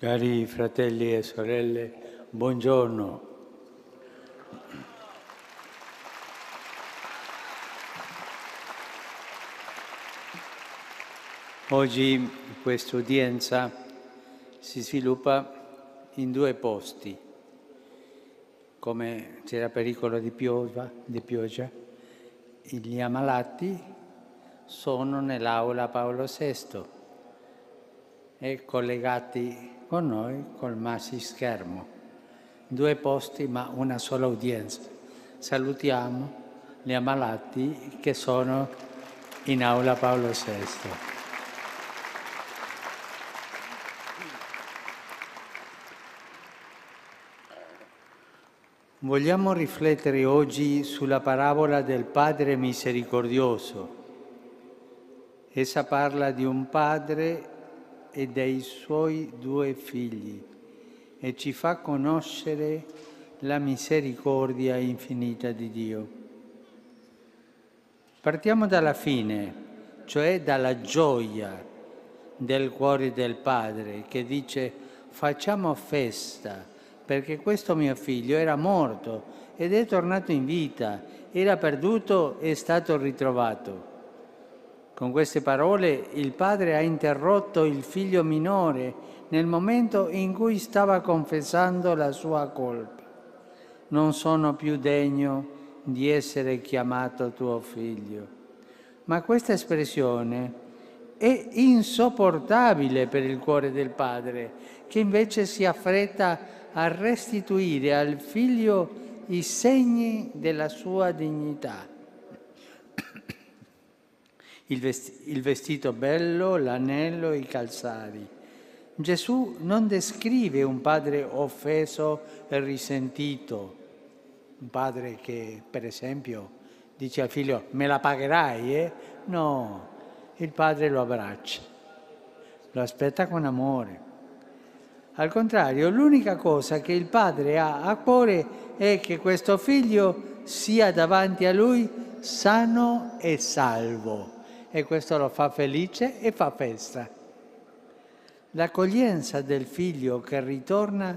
Cari fratelli e sorelle, buongiorno. Oggi questa udienza si sviluppa in due posti. Come c'era pericolo di pioggia, gli ammalati sono nell'aula Paolo VI e collegati con noi col maxi schermo. Due posti ma una sola udienza. Salutiamo gli ammalati che sono in aula Paolo VI. Vogliamo riflettere oggi sulla parabola del Padre misericordioso. Essa parla di un padre e dei suoi due figli e ci fa conoscere la misericordia infinita di Dio. Partiamo dalla fine, cioè dalla gioia del cuore del Padre che dice: facciamo festa perché questo mio figlio era morto ed è tornato in vita, era perduto e è stato ritrovato. Con queste parole il padre ha interrotto il figlio minore nel momento in cui stava confessando la sua colpa. Non sono più degno di essere chiamato tuo figlio. Ma questa espressione è insopportabile per il cuore del padre, che invece si affretta a restituire al figlio i segni della sua dignità. Il vestito bello, l'anello, i calzari. Gesù non descrive un padre offeso e risentito, un padre che, per esempio, dice al figlio: me la pagherai, eh? No, il padre lo abbraccia, lo aspetta con amore. Al contrario, l'unica cosa che il padre ha a cuore è che questo figlio sia davanti a lui sano e salvo. E questo lo fa felice e fa festa. L'accoglienza del figlio che ritorna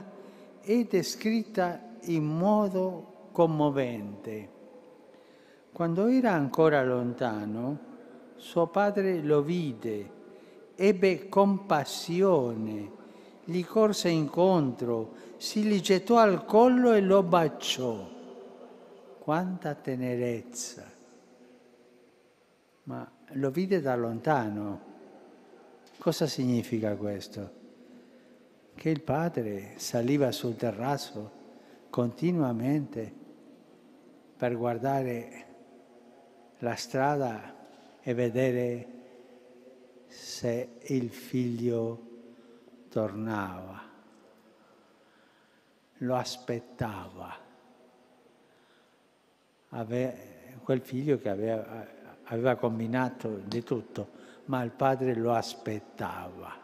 è descritta in modo commovente. Quando era ancora lontano, suo padre lo vide, ebbe compassione, gli corse incontro, si gli gettò al collo e lo baciò. Quanta tenerezza! Ma lo vide da lontano. Cosa significa questo? Che il padre saliva sul terrazzo continuamente per guardare la strada e vedere se il figlio tornava. Lo aspettava. Quel figlio che aveva combinato di tutto, ma il padre lo aspettava.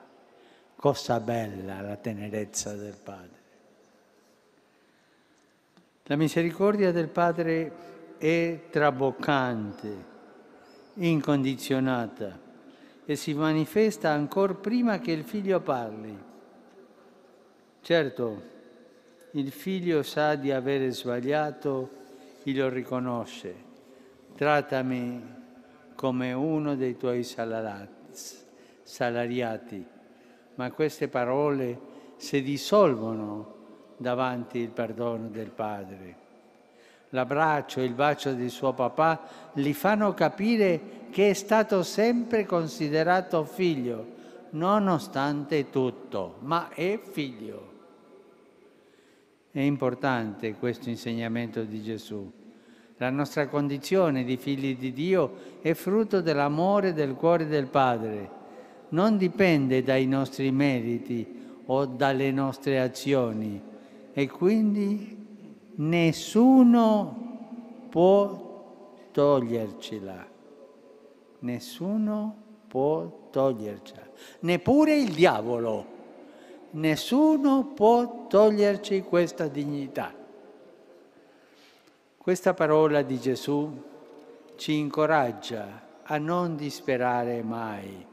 Cosa bella la tenerezza del padre. La misericordia del padre è traboccante, incondizionata e si manifesta ancor prima che il figlio parli. Certo, il figlio sa di avere sbagliato e lo riconosce. Trattami come uno dei tuoi salariati. Ma queste parole si dissolvono davanti il perdono del padre. L'abbraccio e il bacio di suo papà gli fanno capire che è stato sempre considerato figlio, nonostante tutto, ma è figlio. È importante questo insegnamento di Gesù. La nostra condizione di figli di Dio è frutto dell'amore del cuore del Padre. Non dipende dai nostri meriti o dalle nostre azioni e quindi nessuno può togliercela. Nessuno può togliercela, neppure il diavolo. Nessuno può toglierci questa dignità. Questa parola di Gesù ci incoraggia a non disperare mai.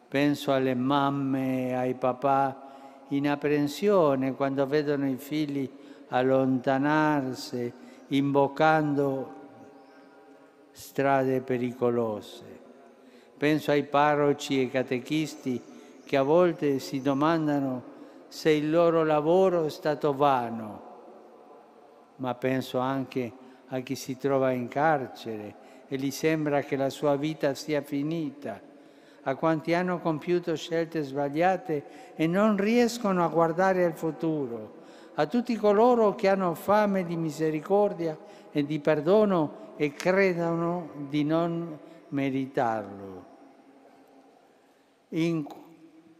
Penso alle mamme e ai papà in apprensione quando vedono i figli allontanarsi, imboccando strade pericolose. Penso ai parroci e catechisti che a volte si domandano se il loro lavoro è stato vano, ma penso anche a chi si trova in carcere e gli sembra che la sua vita sia finita, a quanti hanno compiuto scelte sbagliate e non riescono a guardare al futuro, a tutti coloro che hanno fame di misericordia e di perdono e credono di non meritarlo. In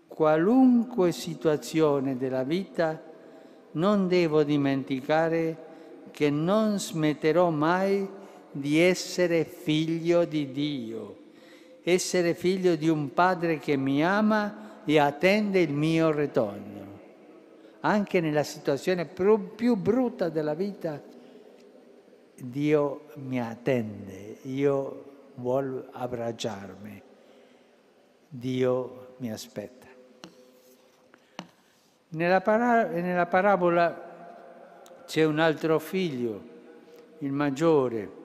qualunque situazione della vita non devo dimenticare che non smetterò mai di essere figlio di Dio, essere figlio di un Padre che mi ama e attende il mio ritorno. Anche nella situazione più brutta della vita, Dio mi attende, Io vuole abbracciarmi, Dio mi aspetta. Nella parabola c'è un altro figlio, il maggiore.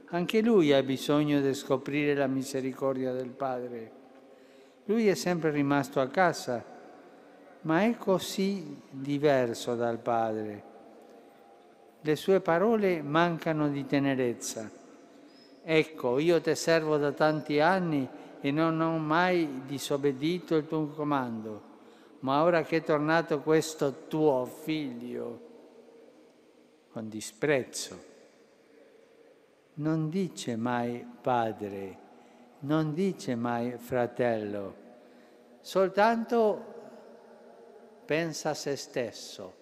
Anche lui ha bisogno di scoprire la misericordia del padre. Lui è sempre rimasto a casa, ma è così diverso dal padre. Le sue parole mancano di tenerezza. Ecco, io ti servo da tanti anni e non ho mai disobbedito il tuo comando. Ma ora che è tornato questo tuo figlio, con disprezzo, non dice mai padre, non dice mai fratello, soltanto pensa a se stesso,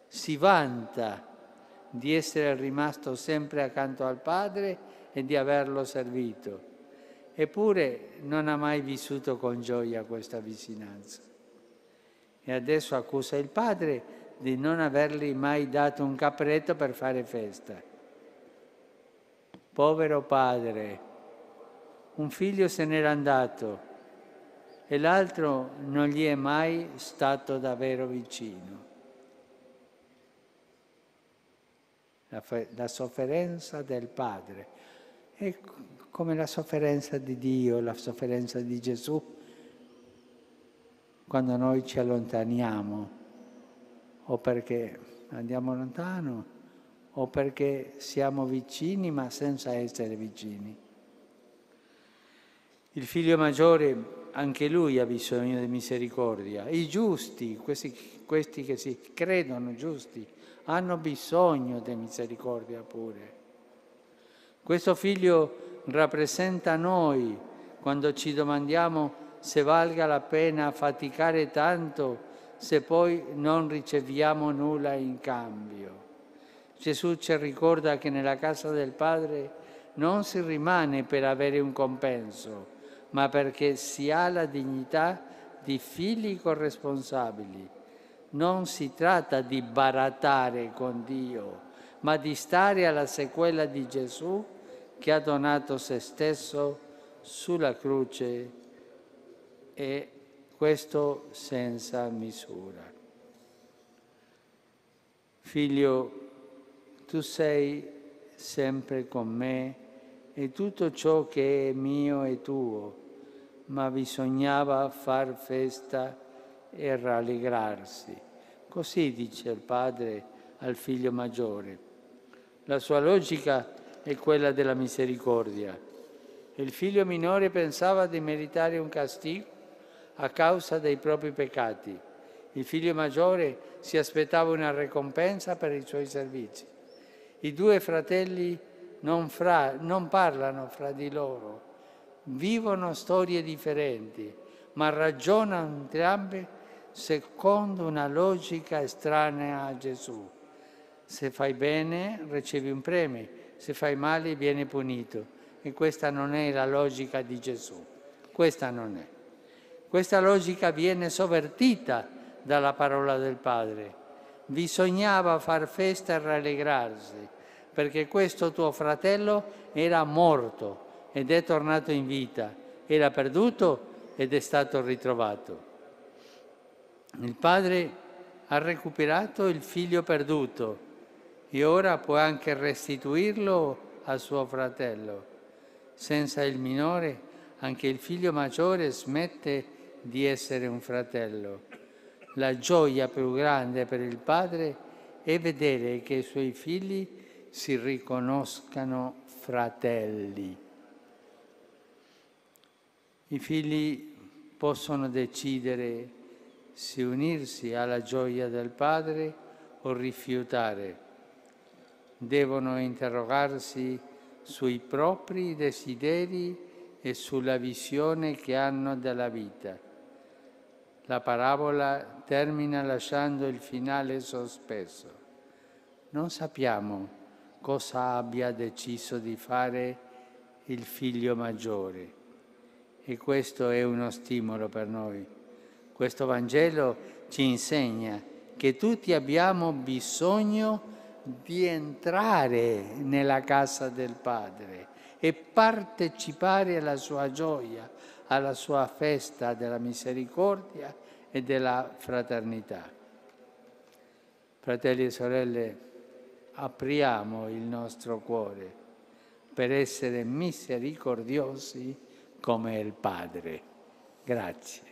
si vanta di essere rimasto sempre accanto al padre e di averlo servito, eppure non ha mai vissuto con gioia questa vicinanza. E adesso accusa il padre di non avergli mai dato un capretto per fare festa. Povero padre, un figlio se n'era andato e l'altro non gli è mai stato davvero vicino. La sofferenza del padre è come la sofferenza di Dio, la sofferenza di Gesù, quando noi ci allontaniamo, o perché andiamo lontano, o perché siamo vicini ma senza essere vicini. Il figlio maggiore, anche lui ha bisogno di misericordia. I giusti, questi che si credono giusti, hanno bisogno di misericordia pure. Questo figlio rappresenta noi quando ci domandiamo se valga la pena faticare tanto se poi non riceviamo nulla in cambio. Gesù ci ricorda che nella casa del Padre non si rimane per avere un compenso, ma perché si ha la dignità di figli corresponsabili. Non si tratta di barattare con Dio, ma di stare alla sequela di Gesù che ha donato se stesso sulla croce, e questo senza misura. Figlio, tu sei sempre con me e tutto ciò che è mio è tuo, ma bisognava far festa e rallegrarsi. Così dice il padre al figlio maggiore. La sua logica è quella della misericordia. Il figlio minore pensava di meritare un castigo a causa dei propri peccati. Il figlio maggiore si aspettava una ricompensa per i suoi servizi. I due fratelli non parlano fra di loro, vivono storie differenti, ma ragionano entrambi secondo una logica estranea a Gesù. Se fai bene ricevi un premio, se fai male vieni punito. E questa non è la logica di Gesù. Questa non è. Questa logica viene sovvertita dalla parola del Padre. Bisognava far festa e rallegrarsi, perché questo tuo fratello era morto ed è tornato in vita, era perduto ed è stato ritrovato. Il padre ha recuperato il figlio perduto e ora può anche restituirlo a suo fratello. Senza il minore, anche il figlio maggiore smette di essere un fratello. La gioia più grande per il padre è vedere che i suoi figli si riconoscano fratelli. I figli possono decidere se unirsi alla gioia del padre o rifiutare. Devono interrogarsi sui propri desideri e sulla visione che hanno della vita. La parabola termina lasciando il finale sospeso. Non sappiamo cosa abbia deciso di fare il figlio maggiore e questo è uno stimolo per noi. Questo Vangelo ci insegna che tutti abbiamo bisogno di entrare nella casa del Padre e partecipare alla sua gioia, alla sua festa della misericordia e della fraternità. Fratelli e sorelle, apriamo il nostro cuore per essere misericordiosi come il Padre. Grazie.